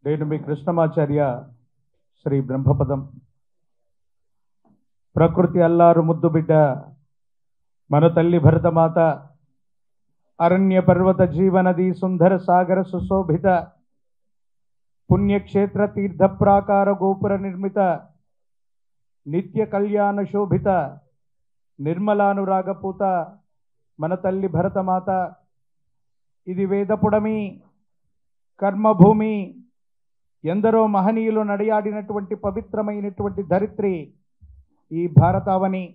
నేను మీ కృష్ణమాచార్య శ్రీ బ్రహ్మపదం. ప్రకృతి అల్లారు ముద్దు బిడ్డ మన తల్లి భరతమాత, అరణ్య పర్వత జీవనది సుందర సాగర సుశోభిత పుణ్యక్షేత్ర తీర్థ ప్రాకార గోపుర నిర్మిత నిత్య కళ్యాణ శోభిత నిర్మలానురాగపూత మన తల్లి భరతమాత. ఇది వేదపుడమి, కర్మభూమి, ఎందరో మహనీయులు నడియాడినటువంటి పవిత్రమైనటువంటి ధరిత్రి ఈ భారతావని.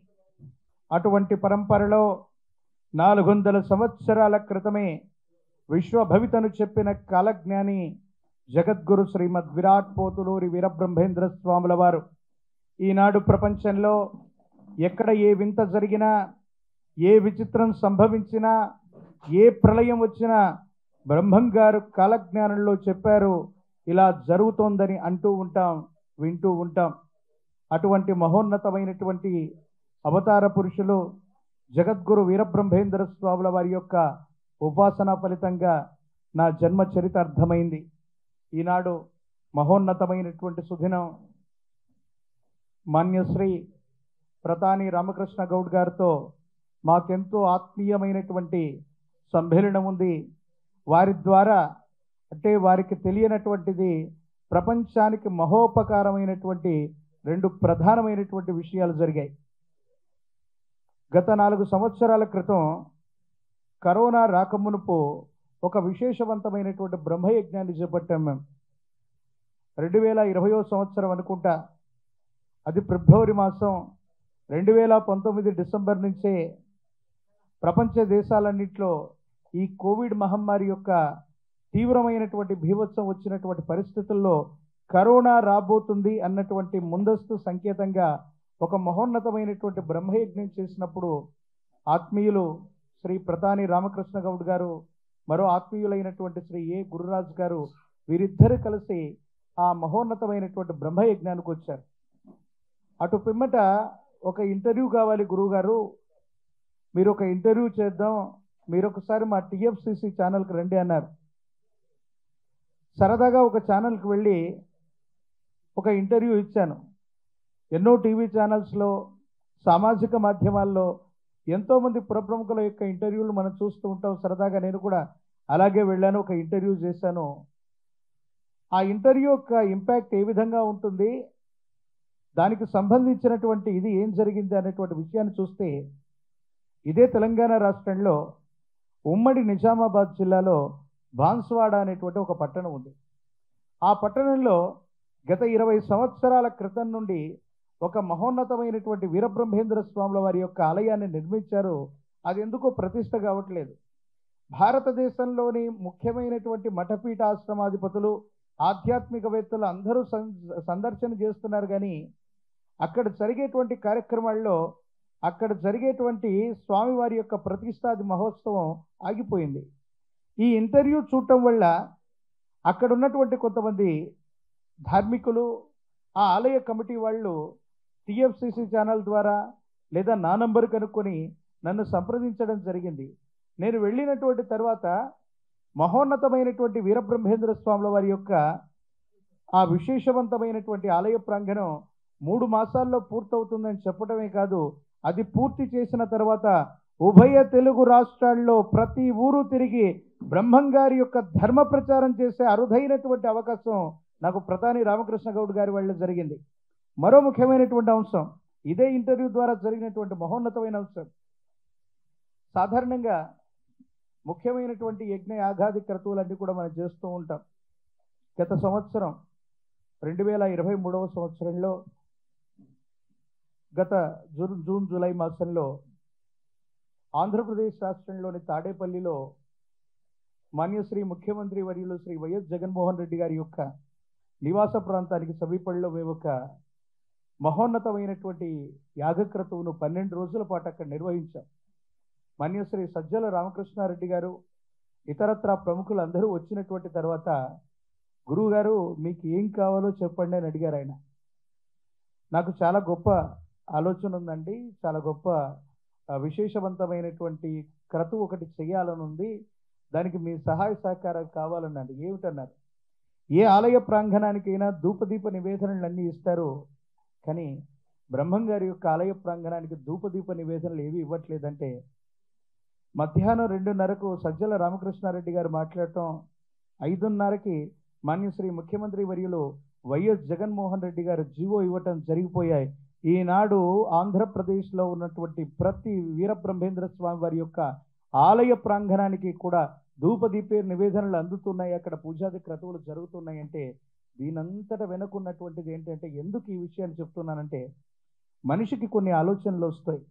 అటువంటి పరంపరలో 400 సంవత్సరాల క్రితమే విశ్వభవితను చెప్పిన కాలజ్ఞాని జగద్గురు శ్రీమద్ విరాట్ పోతులూరి వీరబ్రహ్మేంద్ర స్వాముల వారు ఈనాడు ప్రపంచంలో ఎక్కడ ఏ వింత జరిగినా, ఏ విచిత్రం సంభవించినా, ఏ ప్రళయం వచ్చినా బ్రహ్మం గారు కాలజ్ఞానంలో చెప్పారు, ఇలా జరుగుతోందని అంటూ ఉంటాం, వింటూ ఉంటాం. అటువంటి మహోన్నతమైనటువంటి అవతార పురుషులు జగద్గురు వీరబ్రహ్మేంద్ర స్వాముల వారి యొక్క ఉపాసన ఫలితంగా నా జన్మ చరిత అర్థమైంది. ఈనాడు మహోన్నతమైనటువంటి సుదినం మాన్యశ్రీ ప్రతాని రామకృష్ణ గౌడ్ గారితో మాకెంతో ఆత్మీయమైనటువంటి సంభేళనం ఉంది. వారి ద్వారా అంటే వారికి తెలియనటువంటిది ప్రపంచానికి మహోపకారమైనటువంటి 2 ప్రధానమైనటువంటి విషయాలు జరిగాయి. గత 4 సంవత్సరాల క్రితం కరోనా రాకమునుపు ఒక విశేషవంతమైనటువంటి బ్రహ్మయజ్ఞాన్ని చేపట్టాం మేము. 2020వ సంవత్సరం అనుకుంటా, అది ఫిబ్రవరి మాసం. 2019 డిసెంబర్ నుంచే ప్రపంచ దేశాలన్నింటిలో ఈ కోవిడ్ మహమ్మారి యొక్క తీవ్రమైనటువంటి భీభత్సం వచ్చినటువంటి పరిస్థితుల్లో కరోనా రాబోతుంది అన్నటువంటి ముందస్తు సంకేతంగా ఒక మహోన్నతమైనటువంటి బ్రహ్మయజ్ఞం చేసినప్పుడు ఆత్మీయులు శ్రీ ప్రతాని రామకృష్ణ గౌడ్ గారు, మరో ఆత్మీయులైనటువంటి శ్రీ ఏ గురురాజ్ గారు, వీరిద్దరు కలిసి ఆ మహోన్నతమైనటువంటి బ్రహ్మయజ్ఞానికి వచ్చారు. అటు పిమ్మట ఒక ఇంటర్వ్యూ కావాలి గురువుగారు, మీరు ఒక ఇంటర్వ్యూ చేద్దాం, మీరు ఒకసారి మా TFCC ఛానల్కి రండి అన్నారు. సరదాగా ఒక ఛానల్కి వెళ్ళి ఒక ఇంటర్వ్యూ ఇచ్చాను. ఎన్నో టీవీ ఛానల్స్లో, సామాజిక మాధ్యమాల్లో ఎంతోమంది పురప్రముఖుల యొక్క ఇంటర్వ్యూలు మనం చూస్తూ ఉంటాం. సరదాగా నేను కూడా అలాగే వెళ్ళాను, ఒక ఇంటర్వ్యూ చేశాను. ఆ ఇంటర్వ్యూ యొక్క ఇంపాక్ట్ ఏ విధంగా ఉంటుంది, దానికి సంబంధించినటువంటి ఇది ఏం జరిగింది అనేటువంటి విషయాన్ని చూస్తే, ఇదే తెలంగాణ రాష్ట్రంలో ఉమ్మడి నిజామాబాద్ జిల్లాలో బాన్స్వాడ అనేటువంటి ఒక పట్టణం ఉంది. ఆ పట్టణంలో గత 20 సంవత్సరాల క్రితం నుండి ఒక మహోన్నతమైనటువంటి వీరబ్రహ్మేంద్ర స్వాముల వారి యొక్క ఆలయాన్ని నిర్మించారు. అది ఎందుకో ప్రతిష్ట కావట్లేదు. భారతదేశంలోని ముఖ్యమైనటువంటి మఠపీఠ ఆశ్రమాధిపతులు, ఆధ్యాత్మికవేత్తలు అందరూ సందర్శన చేస్తున్నారు, కానీ అక్కడ జరిగేటువంటి కార్యక్రమాల్లో, అక్కడ జరిగేటువంటి స్వామివారి యొక్క ప్రతిష్టాది మహోత్సవం ఆగిపోయింది. ఈ ఇంటర్వ్యూ చూడటం వల్ల అక్కడ ఉన్నటువంటి కొంతమంది ధార్మికులు, ఆ ఆలయ కమిటీ వాళ్ళు TFCC ఛానల్ ద్వారా లేదా నా నంబర్ కనుక్కొని నన్ను సంప్రదించడం జరిగింది. నేను వెళ్ళినటువంటి తర్వాత మహోన్నతమైనటువంటి వీరబ్రహ్మేంద్ర స్వాముల వారి యొక్క ఆ విశేషవంతమైనటువంటి ఆలయ ప్రాంగణం 3 మాసాల్లో పూర్తవుతుందని చెప్పడమే కాదు, అది పూర్తి చేసిన తర్వాత ఉభయ తెలుగు రాష్ట్రాల్లో ప్రతి ఊరు తిరిగి బ్రహ్మంగారి యొక్క ధర్మ ప్రచారం చేసే అరుదైనటువంటి అవకాశం నాకు ప్రతాని రామకృష్ణ గౌడ్ గారి వల్ల జరిగింది. మరో ముఖ్యమైనటువంటి అంశం, ఇదే ఇంటర్వ్యూ ద్వారా జరిగినటువంటి మహోన్నతమైన అంశం. సాధారణంగా ముఖ్యమైనటువంటి యజ్ఞ యాగాది క్రతువులన్నీ కూడా మనం చేస్తూ ఉంటాం. గత సంవత్సరం 2023వ సంవత్సరంలో గత జూన్ జూలై మాసంలో ఆంధ్రప్రదేశ్ రాష్ట్రంలోని తాడేపల్లిలో మాన్యశ్రీ ముఖ్యమంత్రి వర్యులు శ్రీ వైఎస్ జగన్మోహన్ రెడ్డి గారి యొక్క నివాస ప్రాంతానికి సమీపంలో మేము ఒక మహోన్నతమైనటువంటి యాగక్రతువును 12 రోజుల పాటు అక్కడ నిర్వహించాం. మాన్యశ్రీ సజ్జల రామకృష్ణారెడ్డి గారు, ఇతరత్రా ప్రముఖులు అందరూ వచ్చినటువంటి తర్వాత, గురువు గారు మీకు ఏం కావాలో చెప్పండి అని అడిగారు ఆయన. నాకు చాలా గొప్ప ఆలోచన ఉందండి, చాలా గొప్ప విశేషవంతమైనటువంటి క్రతువు ఒకటి చేయాలని ఉంది, దానికి మీ సహాయ సహకారాలు కావాలన్నాడు. ఏమిటన్నారు? ఏ ఆలయ ప్రాంగణానికైనా ధూపదీప నివేదనలు అన్నీ ఇస్తారు, కానీ బ్రహ్మం గారి యొక్క ఆలయ ప్రాంగణానికి ధూపదీప నివేదనలు ఏవి ఇవ్వట్లేదంటే, మధ్యాహ్నం 2:30కు సజ్జల రామకృష్ణారెడ్డి గారు మాట్లాడటం, 5:30కి మాన్యశ్రీ ముఖ్యమంత్రి వర్యులు వైఎస్ జగన్మోహన్ రెడ్డి గారు జీవో ఇవ్వటం జరిగిపోయాయి. ఈనాడు ఆంధ్రప్రదేశ్లో ఉన్నటువంటి ప్రతి వీరబ్రహ్మేంద్ర స్వామి వారి యొక్క ఆలయ ప్రాంగణానికి కూడా ధూపదీపే నివేదనలు అందుతున్నాయి, అక్కడ పూజాది క్రతువులు జరుగుతున్నాయంటే దీనంతట వెనుకున్నటువంటిది ఏంటంటే, ఎందుకు ఈ విషయాన్ని చెప్తున్నానంటే, మనిషికి కొన్ని ఆలోచనలు వస్తాయి.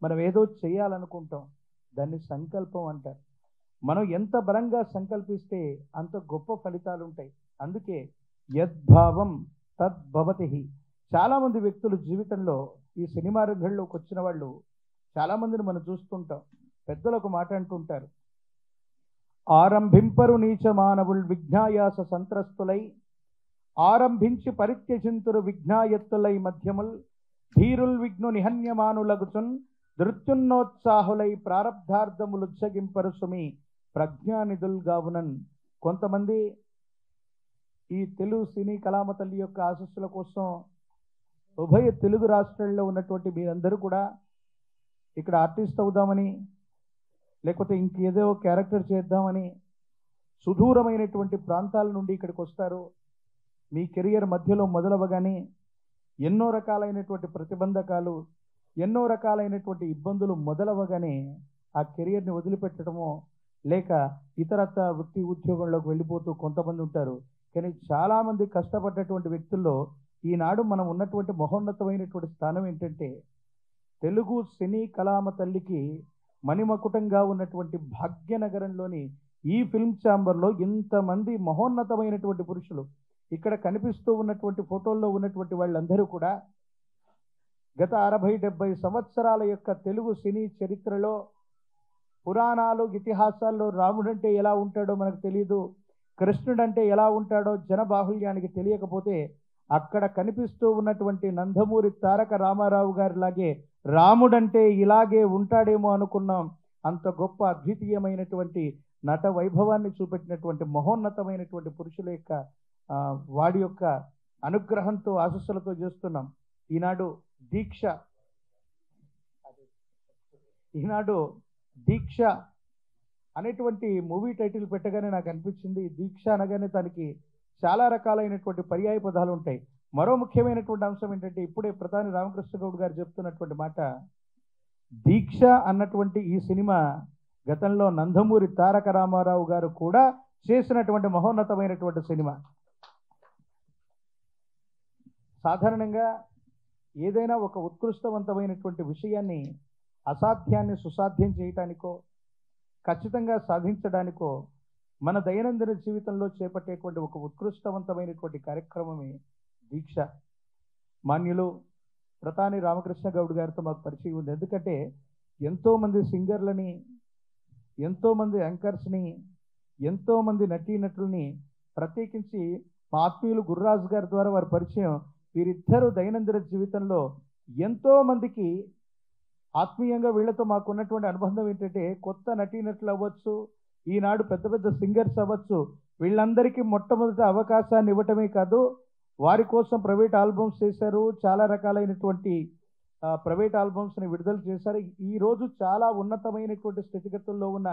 మనం ఏదో చేయాలనుకుంటాం, దాన్ని సంకల్పం అంటారు. మనం ఎంత బలంగా సంకల్పిస్తే అంత గొప్ప ఫలితాలు ఉంటాయి. అందుకే యద్భావం తద్భవతి. చాలామంది వ్యక్తులు జీవితంలో ఈ సినిమా రంగంలోకి వచ్చిన వాళ్ళు చాలామందిని మనం చూస్తుంటాం. పెద్దలు ఒక మాట అంటుంటారు, ఆరంభింపరు నీచ మానవుల్ విఘ్నాయాస సంత్రస్తులై, ఆరంభించి పరిత్యజింతురు విఘ్నాయత్తులై మధ్యముల్, ధీరుల్ విఘ్ను నిహన్యమానులగుచున్ దృత్యున్నోత్సాహులై ప్రారబ్ధార్థములు ఉజ్జగింపరు సుమి ప్రజ్ఞానిధుల్ గావునన్. కొంతమంది ఈ తెలుగు సినీ కళామ తల్లి యొక్క ఆశస్సుల కోసం ఉభయ తెలుగు రాష్ట్రాల్లో ఉన్నటువంటి మీరందరూ కూడా ఇక్కడ ఆర్టిస్ట్ అవుదామని, లేకపోతే ఇంకేదో క్యారెక్టర్ చేద్దామని సుదూరమైనటువంటి ప్రాంతాల నుండి ఇక్కడికి వస్తారు. మీ కెరియర్ మధ్యలో మొదలవగానే ఎన్నో రకాలైనటువంటి ప్రతిబంధకాలు, ఎన్నో రకాలైనటువంటి ఇబ్బందులు మొదలవగానే ఆ కెరియర్ని వదిలిపెట్టడమో లేక ఇతరత్ర వృత్తి ఉద్యోగంలోకి వెళ్ళిపోతూ కొంతమంది ఉంటారు. కానీ చాలామంది కష్టపడ్డటువంటి వ్యక్తుల్లో ఈనాడు మనం ఉన్నటువంటి మహోన్నతమైనటువంటి స్థానం ఏంటంటే, తెలుగు సినీ కళామ తల్లికి మణిమకుటంగా ఉన్నటువంటి భాగ్యనగరంలోని ఈ ఫిల్మ్ ఛాంబర్లో ఇంతమంది మహోన్నతమైనటువంటి పురుషులు, ఇక్కడ కనిపిస్తూ ఉన్నటువంటి ఫోటోల్లో ఉన్నటువంటి వాళ్ళందరూ కూడా గత 60-70 సంవత్సరాల యొక్క తెలుగు సినీ చరిత్రలో, పురాణాలు ఇతిహాసాల్లో రాముడంటే ఎలా ఉంటాడో మనకు తెలియదు, కృష్ణుడంటే ఎలా ఉంటాడో జనబాహుల్యానికి తెలియకపోతే, అక్కడ కనిపిస్తూ ఉన్నటువంటి నందమూరి తారక రామారావు గారిలాగే రాముడంటే ఇలాగే ఉంటాడేమో అనుకున్నాం. అంత గొప్ప అద్వితీయమైనటువంటి నట వైభవాన్ని చూపెట్టినటువంటి మహోన్నతమైనటువంటి పురుషుల యొక్క వాడి యొక్క అనుగ్రహంతో ఆశస్సులతో చేస్తున్నాం. ఈనాడు దీక్ష అనేటువంటి మూవీ టైటిల్ పెట్టగానే నాకు అనిపించింది, దీక్ష అనగానే దానికి చాలా రకాలైనటువంటి పర్యాయ పదాలు ఉంటాయి. మరో ముఖ్యమైనటువంటి అంశం ఏంటంటే, ఇప్పుడే ప్రధాని రామకృష్ణ గౌడ్ గారు చెప్తున్నటువంటి మాట, దీక్ష అన్నటువంటి ఈ సినిమా గతంలో నందమూరి తారక రామారావు గారు కూడా చేసినటువంటి మహోన్నతమైనటువంటి సినిమా. సాధారణంగా ఏదైనా ఒక ఉత్కృష్టవంతమైనటువంటి విషయాన్ని అసాధ్యాన్ని సుసాధ్యం చేయటానికో ఖచ్చితంగా సాధించడానికో మన దైనందిన జీవితంలో చేపట్టేటువంటి ఒక ఉత్కృష్టవంతమైనటువంటి కార్యక్రమమే దీక్ష. మాన్యులు ప్రధాని రామకృష్ణ గౌడ్ గారితో మాకు పరిచయం ఉంది. ఎందుకంటే ఎంతోమంది సింగర్లని, ఎంతోమంది యాంకర్స్ని, ఎంతోమంది నటీనటుల్ని, ప్రత్యేకించి మా ఆత్మీయులు గుర్రాజు గారి ద్వారా వారి పరిచయం. వీరిద్దరూ దైనందిన జీవితంలో ఎంతోమందికి ఆత్మీయంగా వీళ్ళతో మాకు ఉన్నటువంటి అనుబంధం ఏంటంటే, కొత్త నటీనటులు అవ్వచ్చు, ఈనాడు పెద్ద పెద్ద సింగర్స్ అవ్వచ్చు, వీళ్ళందరికీ మొట్టమొదటి అవకాశాన్ని ఇవ్వటమే కాదు, వారి కోసం ప్రైవేట్ ఆల్బమ్స్ చేశారు, చాలా రకాలైనటువంటి ప్రైవేట్ ఆల్బమ్స్ని విడుదల చేశారు. ఈరోజు చాలా ఉన్నతమైనటువంటి స్థితిగతుల్లో ఉన్న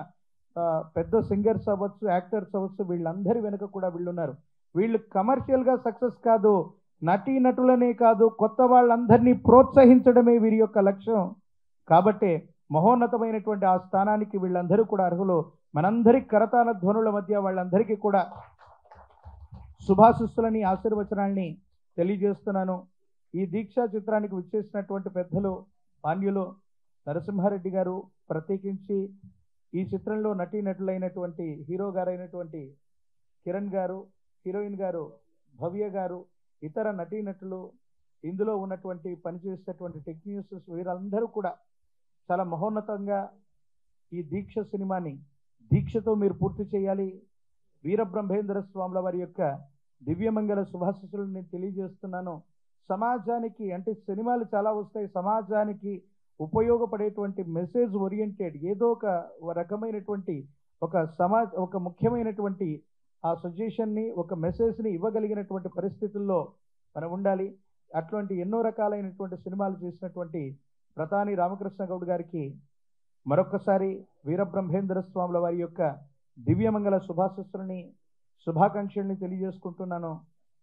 పెద్ద సింగర్స్ అవ్వచ్చు, యాక్టర్స్ అవ్వచ్చు, వీళ్ళందరి వెనుక కూడా వీళ్ళు ఉన్నారు. వీళ్ళు కమర్షియల్గా సక్సెస్ కాదు, నటీనటులనే కాదు, కొత్త వాళ్ళందరినీ ప్రోత్సహించడమే వీరి యొక్క లక్ష్యం. కాబట్టి మహోన్నతమైనటువంటి ఆ స్థానానికి వీళ్ళందరూ కూడా అర్హులు. మనందరి కరతాళ ధ్వనుల మధ్య వాళ్ళందరికీ కూడా శుభాశిస్సులని, ఆశీర్వచనాల్ని తెలియజేస్తున్నాను. ఈ దీక్షా చిత్రానికి విచ్చేసినటువంటి పెద్దలు మాన్యులు నరసింహారెడ్డి గారు, ప్రత్యేకించి ఈ చిత్రంలో నటీనటులైనటువంటి హీరో గారైనటువంటి కిరణ్ గారు, హీరోయిన్ గారు భవ్య గారు, ఇతర నటీనటులు, ఇందులో ఉన్నటువంటి పనిచేసేటువంటి టెక్నీషియన్స్, వీరందరూ కూడా చాలా మహోన్నతంగా ఈ దీక్ష సినిమాని దీక్షతో మీరు పూర్తి చేయాలి. వీరబ్రహ్మేంద్ర స్వాముల వారి యొక్క దివ్యమంగళ శుభాశిస్సులను నేను తెలియజేస్తున్నాను. సమాజానికి, అంటే సినిమాలు చాలా వస్తాయి, సమాజానికి ఉపయోగపడేటువంటి మెసేజ్ ఓరియంటెడ్ ఏదో ఒక రకమైనటువంటి ఒక ముఖ్యమైనటువంటి ఆ సజెషన్ని ఒక మెసేజ్ని ఇవ్వగలిగినటువంటి పరిస్థితుల్లో మనం ఉండాలి. అటువంటి ఎన్నో రకాలైనటువంటి సినిమాలు చేసినటువంటి ప్రతాని రామకృష్ణ గౌడ్ గారికి మరొక్కసారి వీరబ్రహ్మేంద్ర స్వాముల వారి యొక్క దివ్యమంగళ శుభాకాంక్షల్ని తెలియజేసుకుంటున్నాను.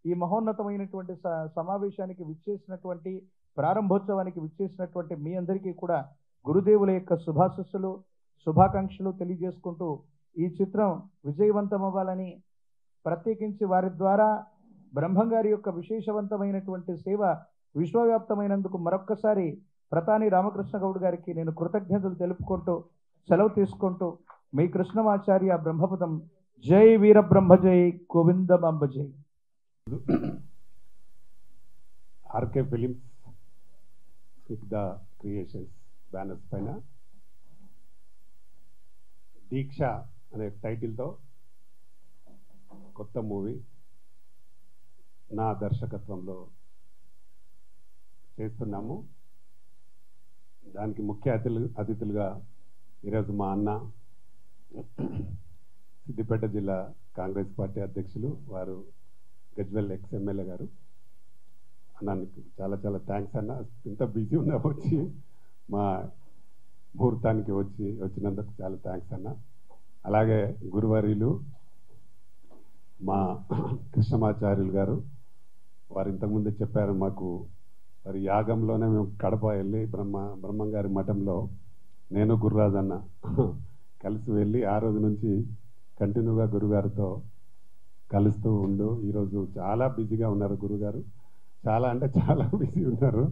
ఈ మహోన్నతమైనటువంటి సమావేశానికి విచ్చేసినటువంటి ప్రారంభోత్సవానికి విచ్చేసినటువంటి మీ అందరికీ కూడా గురుదేవుల యొక్క శుభాకాంక్షలు తెలియజేసుకుంటూ ఈ చిత్రం విజయవంతం అవ్వాలని, ప్రత్యేకించి వారి ద్వారా బ్రహ్మంగారి యొక్క విశేషవంతమైనటువంటి సేవ విశ్వవ్యాప్తమైనందుకు మరొక్కసారి ప్రతాని రామకృష్ణ గౌడ్ గారికి నేను కృతజ్ఞతలు తెలుపుకుంటూ సెలవు తీసుకుంటూ మీ కృష్ణమాచార్య బ్రహ్మపదం. జై వీరబ్రహ్మ జై గోవిందమాంబ జై. ఆర్కే ఫిలిమ్స్ సిగ్ధ క్రియేషన్స్ బ్యానర్స్ పైన దీక్ష అనే టైటిల్తో కొత్త మూవీ నా దర్శకత్వంలో చేస్తున్నాము. దానికి ముఖ్య అతిథులుగా ఈరోజు మా అన్న సిద్దిపేట జిల్లా కాంగ్రెస్ పార్టీ అధ్యక్షులు వారు గజ్వెల్ ఎక్స్ ఎమ్మెల్యే గారు. అన్నానికి చాలా చాలా థ్యాంక్స్ అన్న. ఇంత బిజీ ఉన్నా వచ్చి మా ముహూర్తానికి వచ్చినందుకు చాలా థ్యాంక్స్ అన్న. అలాగే గురువారీలు మా కృష్ణమాచార్యులు గారు, వారు ఇంతకుముందే చెప్పారు మాకు, వారి యాగంలోనే మేము కడప వెళ్ళి బ్రహ్మంగారి మఠంలో నేను గురురాజు అన్న కలిసి వెళ్ళి ఆ రోజు నుంచి కంటిన్యూగా గురుగారితో కలుస్తూ ఉండు. ఈరోజు చాలా బిజీగా ఉన్నారు గురుగారు, చాలా అంటే చాలా బిజీ ఉన్నారు.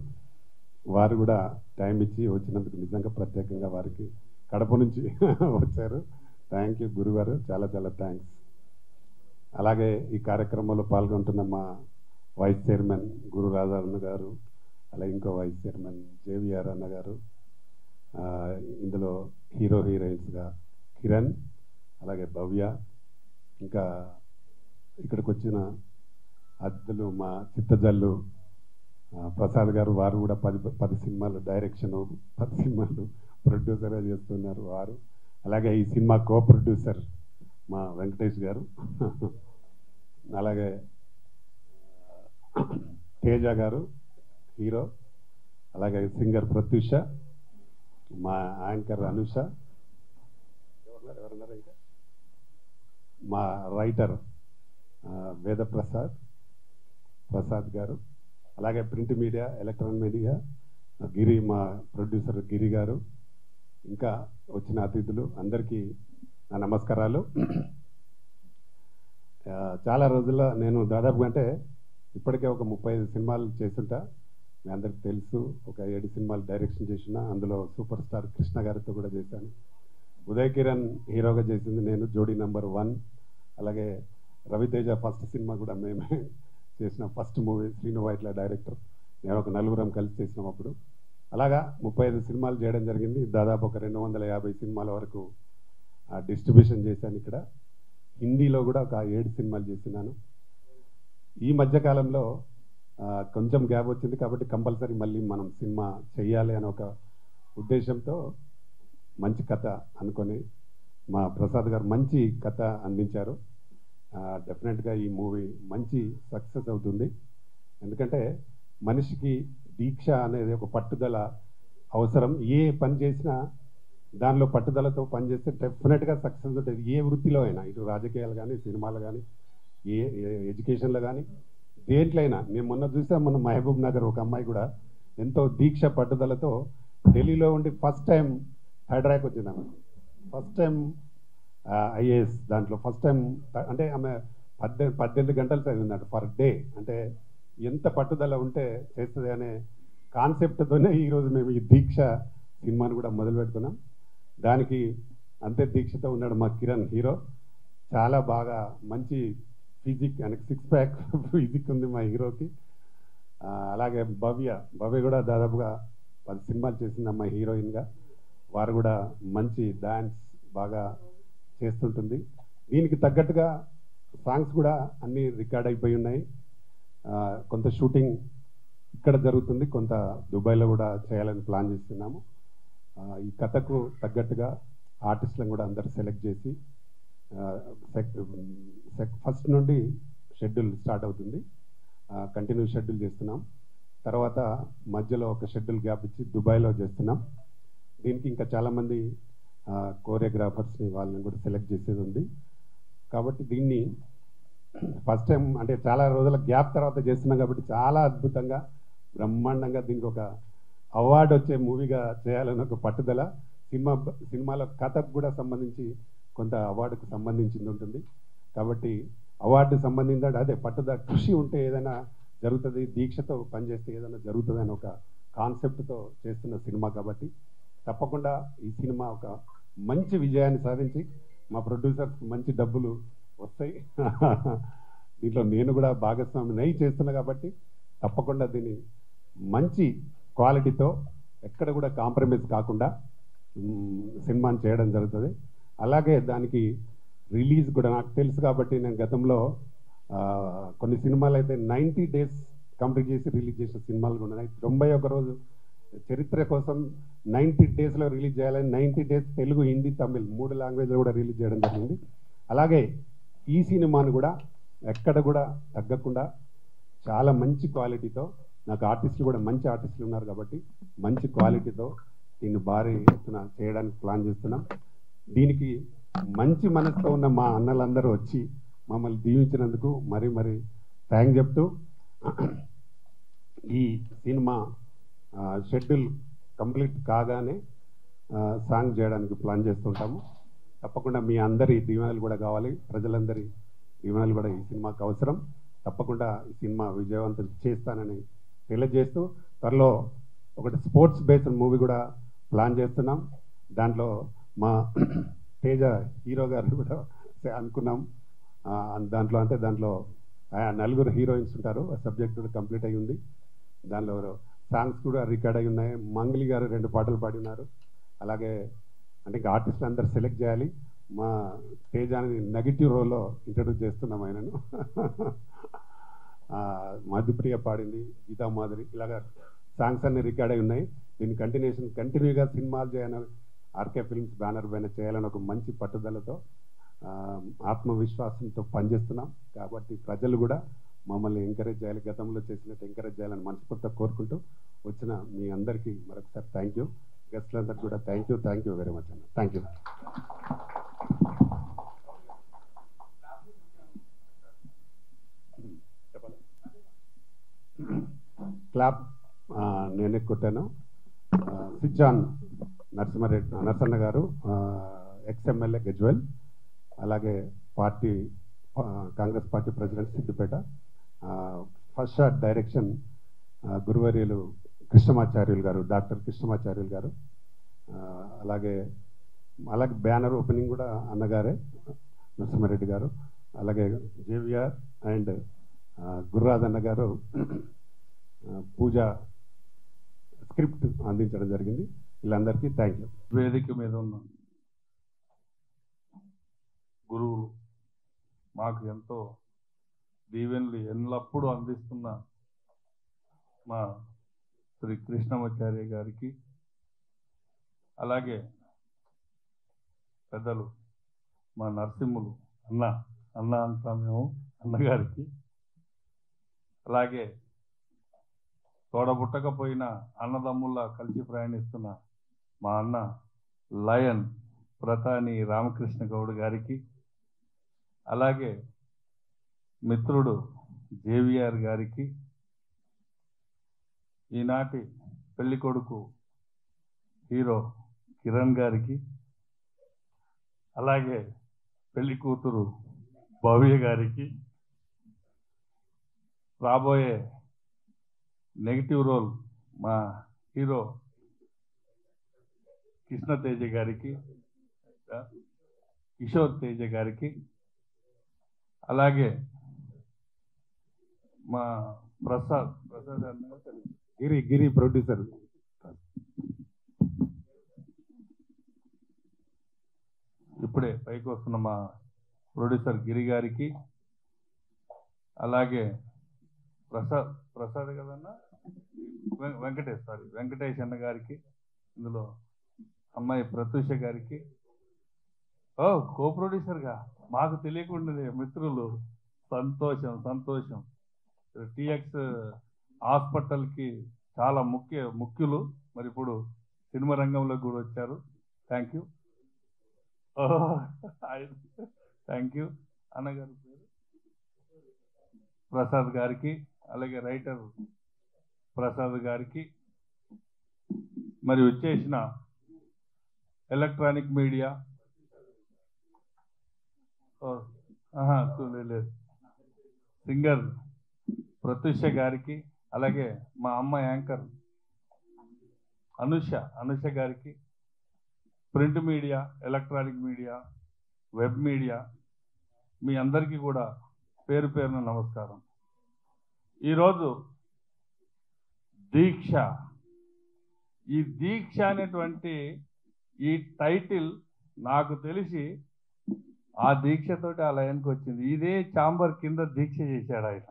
వారు కూడా టైం ఇచ్చి వచ్చినందుకు నిజంగా ప్రత్యేకంగా వారికి కడప నుంచి వచ్చారు. థ్యాంక్ యూ గురుగారు, చాలా చాలా థ్యాంక్స్. అలాగే ఈ కార్యక్రమంలో పాల్గొంటున్న మా వైస్ చైర్మన్ గురు రాజారన్న గారు, అలాగే ఇంకో వైస్ చైర్మన్ జేవిఆర్ అన్న గారు, ఇందులో హీరోయిన్స్గా కిరణ్, అలాగే భవ్య, ఇంకా ఇక్కడికి వచ్చిన అతిథులు మా చిత్తజల్లు ప్రసాద్ గారు, వారు కూడా 10 సినిమాలు డైరెక్షను, 10 సినిమాలు ప్రొడ్యూసర్గా చేస్తున్నారు వారు. అలాగే ఈ సినిమా కో ప్రొడ్యూసర్ మా వెంకటేష్ గారు, అలాగే తేజ గారు హీరో, అలాగే సింగర్ ప్రత్యూష, మా యాంకర్ అనుష, ఎవరన్నారు ఇంకా మా రైటర్ ప్రసాద్ గారు, అలాగే ప్రింట్ మీడియా ఎలక్ట్రానిక్ మీడియా గిరి, మా ప్రొడ్యూసర్ గిరి గారు, ఇంకా వచ్చిన అతిథులు అందరికీ నా నమస్కారాలు. చాలా రోజుల్లో నేను దాదాపుగా అంటే ఇప్పటికే ఒక 35 సినిమాలు చేస్తుంటా, మీ అందరికి తెలుసు. ఒక 7 సినిమాలు డైరెక్షన్ చేసిన, అందులో సూపర్ స్టార్ కృష్ణ గారితో కూడా చేశాను. ఉదయ్ కిరణ్ హీరోగా చేసింది నేను, జోడీ నెంబర్ 1. అలాగే రవితేజ ఫస్ట్ సినిమా కూడా మేమే చేసిన first movie, Srinu Vaitla director, నేను ఒక 4 కలిసి చేసినాం అప్పుడు. అలాగా 35 సినిమాలు చేయడం జరిగింది. దాదాపు ఒక 250 సినిమాల వరకు డిస్ట్రిబ్యూషన్ చేశాను. ఇక్కడ హిందీలో కూడా ఒక 7 సినిమాలు చేస్తున్నాను. ఈ మధ్యకాలంలో కొంచెం గ్యాప్ వచ్చింది కాబట్టి కంపల్సరీ మళ్ళీ మనం సినిమా చెయ్యాలి అని ఒక ఉద్దేశంతో మంచి కథ అనుకొని మా ప్రసాద్ గారు మంచి కథ అందించారు. డెఫినెట్గా ఈ మూవీ మంచి సక్సెస్ అవుతుంది. ఎందుకంటే మనిషికి దీక్ష అనేది ఒక పట్టుదల అవసరం. ఏ పని చేసినా దానిలో పట్టుదలతో పనిచేస్తే డెఫినెట్గా సక్సెస్ ఉంటుంది. ఏ వృత్తిలో అయినా, ఇటు రాజకీయాలు కానీ, సినిమాలు కానీ, ఏ ఎడ్యుకేషన్లో కానీ, దేంట్లో అయినా. నేను మొన్న చూసాను, మన మహబూబ్ నగర్ ఒక అమ్మాయి కూడా ఎంతో దీక్ష పట్టుదలతో ఢిల్లీలో ఉండి ఫస్ట్ టైం హైదరాబాద్కి వచ్చింది. ఆమె ఫస్ట్ టైం ఐఏఎస్ దాంట్లో ఫస్ట్ టైం, అంటే ఆమె 18 గంటలు చదివిందట పర్ డే. అంటే ఎంత పట్టుదల ఉంటే చేస్తుంది అనే కాన్సెప్ట్తోనే ఈరోజు మేము ఈ దీక్ష సినిమాని కూడా మొదలు పెడుతున్నాం. దానికి అంతే దీక్షతో ఉన్నాడు మా కిరణ్ హీరో. చాలా బాగా మంచి ఫిజిక్, ఆయనకి 6 ప్యాక్ ఫిజిక్ ఉంది మా హీరోకి. అలాగే భవ్య కూడా దాదాపుగా 10 సినిమాలు చేసింది అమ్మ హీరోయిన్గా. వారు కూడా మంచి డాన్స్ బాగా చేస్తుంటుంది. దీనికి తగ్గట్టుగా సాంగ్స్ కూడా అన్నీ రికార్డ్ అయిపోయి ఉన్నాయి. కొంత షూటింగ్ ఇక్కడ జరుగుతుంది, కొంత దుబాయ్లో కూడా చేయాలని ప్లాన్ చేస్తున్నాము. ఈ కథకు తగ్గట్టుగా ఆర్టిస్టులను కూడా అందరు సెలెక్ట్ చేసి ఫస్ట్ నుండి షెడ్యూల్ స్టార్ట్ అవుతుంది. కంటిన్యూ షెడ్యూల్ చేస్తున్నాం. తర్వాత మధ్యలో ఒక షెడ్యూల్ గ్యాప్ ఇచ్చి దుబాయ్లో చేస్తున్నాం. దీనికి ఇంకా చాలామంది కోరియోగ్రాఫర్స్ని వాళ్ళని కూడా సెలెక్ట్ చేసేది ఉంది. కాబట్టి దీన్ని ఫస్ట్ టైం అంటే చాలా రోజుల గ్యాప్ తర్వాత చేస్తున్నాం కాబట్టి చాలా అద్భుతంగా బ్రహ్మాండంగా దీనికి ఒక అవార్డు వచ్చే మూవీగా చేయాలని ఒక పట్టుదల. సినిమాలో కథకు కూడా సంబంధించి కొంత అవార్డుకు సంబంధించింది ఉంటుంది. కాబట్టి అవార్డు సంబంధించి అదే పట్టుదల కృషి ఉంటే ఏదైనా జరుగుతుంది, దీక్షతో పనిచేస్తే ఏదైనా జరుగుతుంది అని ఒక కాన్సెప్ట్తో చేస్తున్న సినిమా. కాబట్టి తప్పకుండా ఈ సినిమా ఒక మంచి విజయాన్ని సాధించి మా ప్రొడ్యూసర్స్కి మంచి డబ్బులు వస్తాయి. దీంట్లో నేను కూడా భాగస్వామిని చేస్తున్నా కాబట్టి తప్పకుండా దీన్ని మంచి క్వాలిటీతో ఎక్కడ కూడా కాంప్రమైజ్ కాకుండా సినిమాని చేయడం జరుగుతుంది. అలాగే దానికి రిలీజ్ కూడా నాకు తెలుసు కాబట్టి నేను గతంలో కొన్ని సినిమాలు అయితే 90 days కంప్లీట్ చేసి రిలీజ్ చేసిన సినిమాలు కూడా ఉన్నాయి. 91 రోజు చరిత్ర కోసం 90 daysలో రిలీజ్ చేయాలని 90 days తెలుగు, హిందీ, తమిళ్ 3 లాంగ్వేజ్లో కూడా రిలీజ్ చేయడం జరిగింది. అలాగే ఈ సినిమాను కూడా ఎక్కడ కూడా తగ్గకుండా చాలా మంచి క్వాలిటీతో, నాకు ఆర్టిస్టులు కూడా మంచి ఆర్టిస్టులు ఉన్నారు కాబట్టి మంచి క్వాలిటీతో దీన్ని భారీ ఎత్తున చేయడానికి ప్లాన్ చేస్తున్నాం. దీనికి మంచి మనసుతో ఉన్న మా అన్నలందరూ వచ్చి మమ్మల్ని దీవించినందుకు మరీ మరీ థ్యాంక్ చెప్తూ ఈ సినిమా షెడ్యూల్ కంప్లీట్ కాగానే సాంగ్ చేయడానికి ప్లాన్ చేస్తుంటాము. తప్పకుండా మీ అందరి దీవెనలు కూడా కావాలి, ప్రజలందరి దీవెనలు కూడా ఈ సినిమాకు అవసరం. తప్పకుండా ఈ సినిమా విజయవంతం చేస్తానని తెలియజేస్తూ త్వరలో ఒకటి స్పోర్ట్స్ బేస్డ్ మూవీ కూడా ప్లాన్ చేస్తున్నాం. దాంట్లో మా తేజ హీరో గారు కూడా అనుకున్నాం. దాంట్లో 4 హీరోయిన్స్ ఉంటారు. సబ్జెక్ట్ కూడా కంప్లీట్ అయి ఉంది. దానిలో సాంగ్స్ కూడా రికార్డ్ అయి ఉన్నాయి. మంగళి గారు 2 పాటలు పాడినారు. అలాగే అంటే ఇంకా ఆర్టిస్టులు అందరు సెలెక్ట్ చేయాలి. మా తేజాని నెగిటివ్ రోల్లో ఇంట్రడ్యూస్ చేస్తున్నాం ఆయనను. మధుప్రియ పాడింది, గీతా మాధురి, ఇలాగా సాంగ్స్ అన్ని రికార్డ్ అయి ఉన్నాయి. దీన్ని కంటిన్యూగా సినిమాలు చేయాలని ఆర్కే ఫిల్మ్స్ బ్యానర్ పైన చేయాలని ఒక మంచి పట్టుదలతో ఆత్మవిశ్వాసంతో పనిచేస్తున్నాం. కాబట్టి ప్రజలు కూడా మమ్మల్ని ఎంకరేజ్ చేయాలి, గతంలో చేసినట్టు ఎంకరేజ్ చేయాలని మనస్ఫూర్తిగా కోరుకుంటూ వచ్చిన మీ అందరికీ మరొకసారి థ్యాంక్ యూ. గెస్ట్లందరికీ కూడా థ్యాంక్ యూ వెరీ మచ్ అన్న. Thank you. క్లాప్ నేనే కొట్టాను. సిజాన్ నరసన్న గారు, ఎక్స్ఎమ్మెల్యే గజ్వెల్, అలాగే Congress party president Siddipet. First shot direction గురువర్యులు కృష్ణమాచార్యులు గారు, డాక్టర్ కృష్ణమాచార్యులు గారు. అలాగే బ్యానర్ ఓపెనింగ్ కూడా అన్నగారే, నరసింహారెడ్డి గారు. అలాగే జేవిఆర్ అండ్ గుర్రాదన్న గారు పూజ స్క్రిప్ట్ అందించడం జరిగింది. వీళ్ళందరికీ థ్యాంక్ యూ. వేదిక మీద ఉన్న గురువులు, మాకు ఎంతో దీవెనలు ఎల్లప్పుడూ అందిస్తున్న మా శ్రీ కృష్ణమాచార్య గారికి, అలాగే పెద్దలు మా నరసింహులు అన్న అంటాం మేము, అన్నగారికి, అలాగే తోడబుట్టకపోయిన అన్నదమ్ముల్లా కలిసి ప్రయాణిస్తున్న మా అన్న లయన్ ప్రతాని రామకృష్ణ గౌడ్ గారికి, అలాగే మిత్రుడు జేవిఆర్ గారికి, ఈనాటి పెళ్లి కొడుకు హీరో కిరణ్ గారికి, అలాగే పెళ్లి కూతురు భవ్య గారికి, రాబోయే నెగిటివ్ రోల్ మా హీరో కృష్ణ తేజ గారికి, కిషోర్ తేజ గారికి, అలాగే మా ప్రసాద్ గిరి ప్రొడ్యూసర్, ఇప్పుడే పైకి వస్తున్న మా ప్రొడ్యూసర్ గిరి గారికి, అలాగే ప్రసాద్ కదన్నా వెంకటేష్ అన్న గారికి, ఇందులో అమ్మాయి ప్రత్యూష గారికి, ఓ కో ప్రొడ్యూసర్గా మాకు తెలియకుండానే మిత్రులు, సంతోషం సంతోషం. టిఎక్స్ హాస్పిటల్కి చాలా ముఖ్యులు, మరి ఇప్పుడు సినిమా రంగంలోకి కూడా వచ్చారు. Thank you. Thank you. అన్నగారు పేరు ప్రసాద్ గారికి, అలాగే రైటర్ ప్రసాద్ గారికి, మరి వచ్చేసిన ఎలక్ట్రానిక్ మీడియా లేదు సింగర్ ప్రత్యూష గారికి, అలాగే మా అమ్మ యాంకర్ అనుష గారికి, print media, electronic media, web media, మీ అందరికీ కూడా పేరు పేరున నమస్కారం. ఈరోజు దీక్ష, ఈ దీక్ష అనేటువంటి ఈ టైటిల్ నాకు తెలిసి ఆ దీక్షతోటి ఆ లైన్కి వచ్చింది. ఇదే చాంబర్ కింద దీక్ష చేశాడు ఆయన.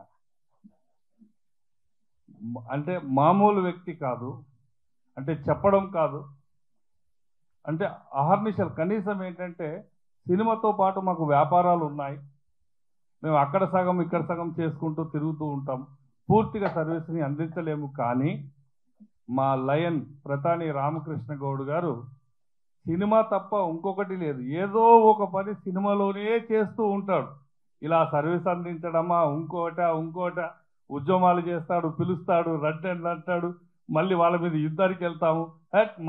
అంటే మామూలు వ్యక్తి కాదు, అంటే చెప్పడం కాదు, అంటే అహర్నిశలు. కనీసం ఏంటంటే సినిమాతో పాటు మాకు వ్యాపారాలు ఉన్నాయి, మేము అక్కడ సగం ఇక్కడ సగం చేసుకుంటూ తిరుగుతూ ఉంటాం, పూర్తిగా సర్వీస్ని అందించలేము. కానీ మా లయన్ ప్రతాని రామకృష్ణ గౌడ్ గారు సినిమా తప్ప ఇంకొకటి లేదు, ఏదో ఒక పని సినిమాలోనే చేస్తూ ఉంటాడు. ఇలా సర్వీస్ అందించడమా, ఇంకోట ఉద్యమాలు చేస్తాడు, పిలుస్తాడు, రండి అంటాడు, మళ్ళీ వాళ్ళ మీద యుద్ధానికి వెళ్తాము,